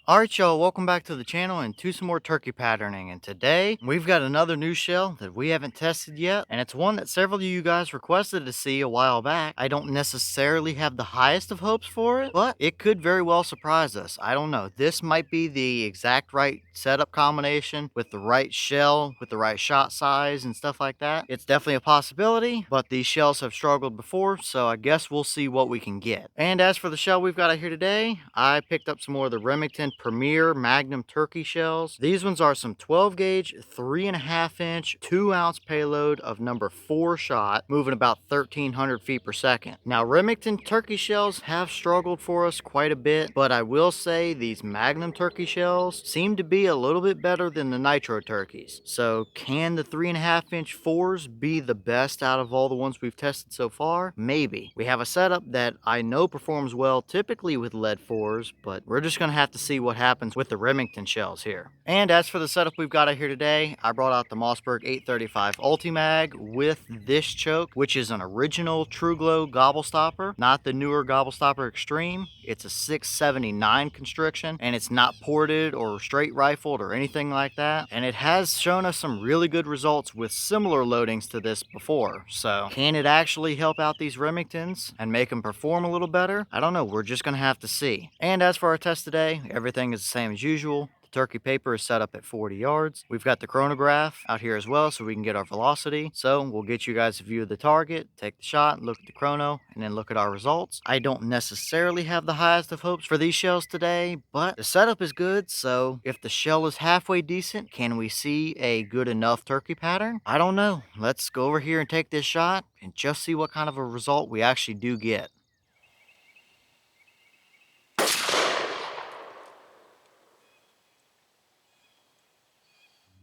Alright y'all, welcome back to the channel and to some more turkey patterning. And today we've got another new shell that we haven't tested yet, and it's one that several of you guys requested to see a while back. I don't necessarily have the highest of hopes for it, but it could very well surprise us. I don't know. This might be the exact right setup combination with the right shell, with the right shot size and stuff like that. It's definitely a possibility, but these shells have struggled before, so I guess we'll see what we can get. And as for the shell we've got out here today, I picked up some more of the Remington Premier Magnum Turkey shells. These ones are some 12 gauge, 3.5 inch, 2 ounce payload of number 4 shot, moving about 1,300 feet per second. Now, Remington turkey shells have struggled for us quite a bit, but I will say these Magnum turkey shells seem to be a little bit better than the nitro turkeys. So can the 3.5 inch 4s be the best out of all the ones we've tested so far? Maybe. We have a setup that I know performs well typically with lead 4s, but we're just going to have to see what happens with the Remington shells here. And as for the setup we've got out here today, I brought out the Mossberg 835 Ulti-Mag with this choke, which is an original Truglo Gobble-Stopper, not the newer Gobble-Stopper Extreme. It's a 679 constriction, and it's not ported or straight rifled or anything like that. And it has shown us some really good results with similar loadings to this before. So can it actually help out these Remingtons and make them perform a little better? I don't know. We're just going to have to see. And as for our test today, everything is the same as usual. The turkey paper is set up at 40 yards. We've got the chronograph out here as well so we can get our velocity. So we'll get you guys a view of the target, take the shot, look at the chrono, and then look at our results. I don't necessarily have the highest of hopes for these shells today, but the setup is good. So if the shell is halfway decent, can we see a good enough turkey pattern? I don't know. Let's go over here and take this shot and just see what kind of a result we actually do get.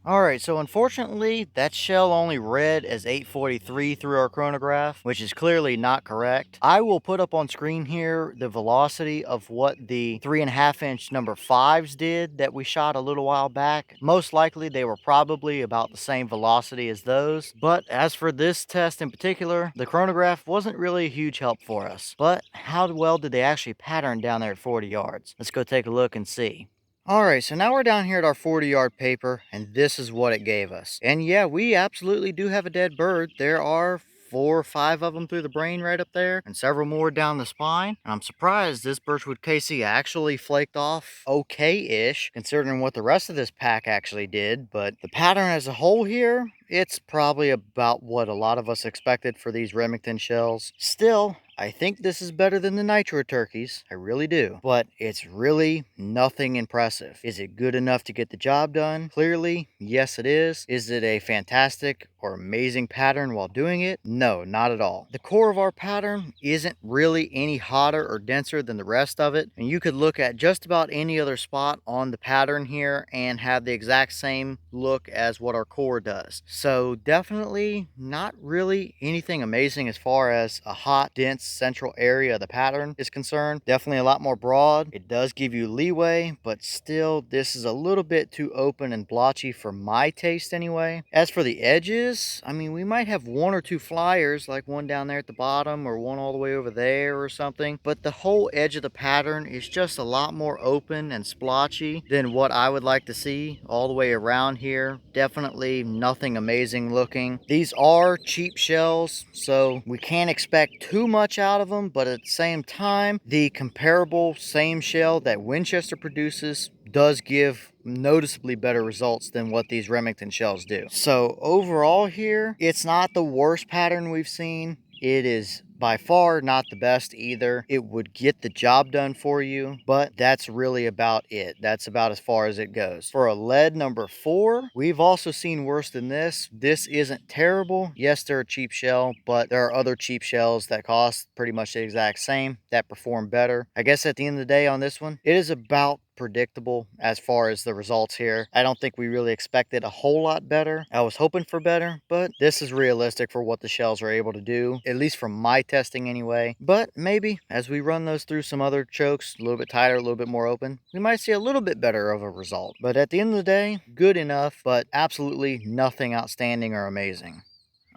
Alright, so unfortunately, that shell only read as 843 through our chronograph, which is clearly not correct. I will put up on screen here the velocity of what the 3.5 inch number 5s did that we shot a little while back. Most likely, they were probably about the same velocity as those. But as for this test in particular, the chronograph wasn't really a huge help for us. But how well did they actually pattern down there at 40 yards? Let's go take a look and see. Alright, so now we're down here at our 40-yard paper, and this is what it gave us. And yeah, we absolutely do have a dead bird. There are 4 or 5 of them through the brain right up there, and several more down the spine. And I'm surprised this Birchwood KC actually flaked off okay-ish, considering what the rest of this pack actually did. But the pattern as a whole here, it's probably about what a lot of us expected for these Remington shells. Still, I think this is better than the nitro turkeys. I really do. But it's really nothing impressive. Is it good enough to get the job done? Clearly, yes it is. Is it a fantastic or amazing pattern while doing it? No, not at all. The core of our pattern isn't really any hotter or denser than the rest of it. And you could look at just about any other spot on the pattern here and have the exact same look as what our core does. So definitely not really anything amazing as far as a hot, dense central area of the pattern is concerned. Definitely a lot more broad. It does give you leeway, but still this is a little bit too open and blotchy for my taste anyway. As for the edges, I mean, we might have 1 or 2 flyers, like one down there at the bottom or one all the way over there or something, but the whole edge of the pattern is just a lot more open and splotchy than what I would like to see all the way around here. Definitely nothing amazing looking. These are cheap shells, so we can't expect too much out of them, but at the same time, the comparable same shell that Winchester produces does give noticeably better results than what these Remington shells do. So overall here, it's not the worst pattern we've seen. It is by far not the best either. It would get the job done for you, but that's really about it. That's about as far as it goes. For a lead number 4, we've also seen worse than this. This isn't terrible. Yes, they're a cheap shell, but there are other cheap shells that cost pretty much the exact same that perform better. I guess at the end of the day on this one, it is about predictable as far as the results here. I don't think we really expected a whole lot better. I was hoping for better, but this is realistic for what the shells are able to do, at least from my testing anyway. But maybe as we run those through some other chokes, a little bit tighter, a little bit more open, we might see a little bit better of a result. But at the end of the day, good enough, but absolutely nothing outstanding or amazing.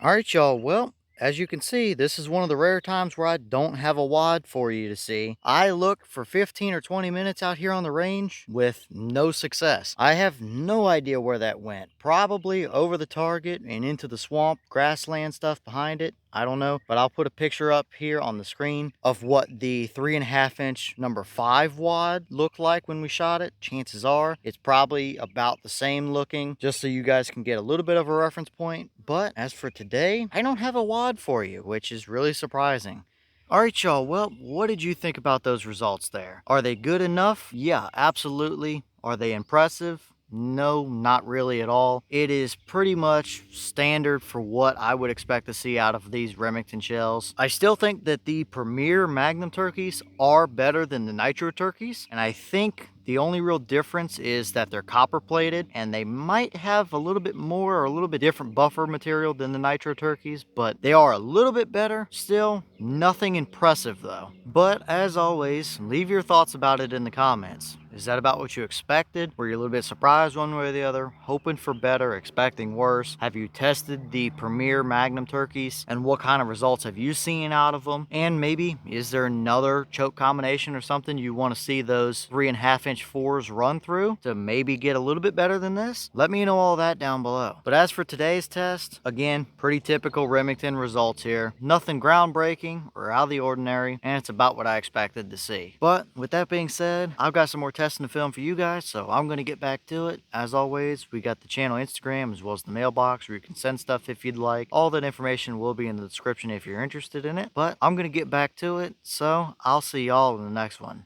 All right, y'all. Well, as you can see, this is one of the rare times where I don't have a wad for you to see. I looked for 15 or 20 minutes out here on the range with no success. I have no idea where that went. Probably over the target and into the swamp, grassland stuff behind it. I don't know, but I'll put a picture up here on the screen of what the 3.5-inch number 5 wad looked like when we shot it. Chances are it's probably about the same looking, just so you guys can get a little bit of a reference point. But as for today, I don't have a wad for you, which is really surprising. All right, y'all. Well, what did you think about those results there? Are they good enough? Yeah, absolutely. Are they impressive? No, not really at all. It is pretty much standard for what I would expect to see out of these Remington shells. I still think that the Premier Magnum turkeys are better than the Nitro turkeys, and I think the only real difference is that they're copper plated and they might have a little bit more or a little bit different buffer material than the Nitro turkeys, but they are a little bit better. Still, nothing impressive though. But as always, leave your thoughts about it in the comments. Is that about what you expected? Were you a little bit surprised one way or the other? Hoping for better, expecting worse? Have you tested the Premier Magnum turkeys? And what kind of results have you seen out of them? And maybe, is there another choke combination or something you want to see those 3.5-inch 4s run through to maybe get a little bit better than this? Let me know all that down below. But as for today's test, again, pretty typical Remington results here. Nothing groundbreaking or out of the ordinary, and it's about what I expected to see. But with that being said, I've got some more testing to film for you guys, so I'm going to get back to it. As always, we got the channel Instagram as well as the mailbox where you can send stuff if you'd like. All that information will be in the description if you're interested in it, but I'm going to get back to it, so I'll see y'all in the next one.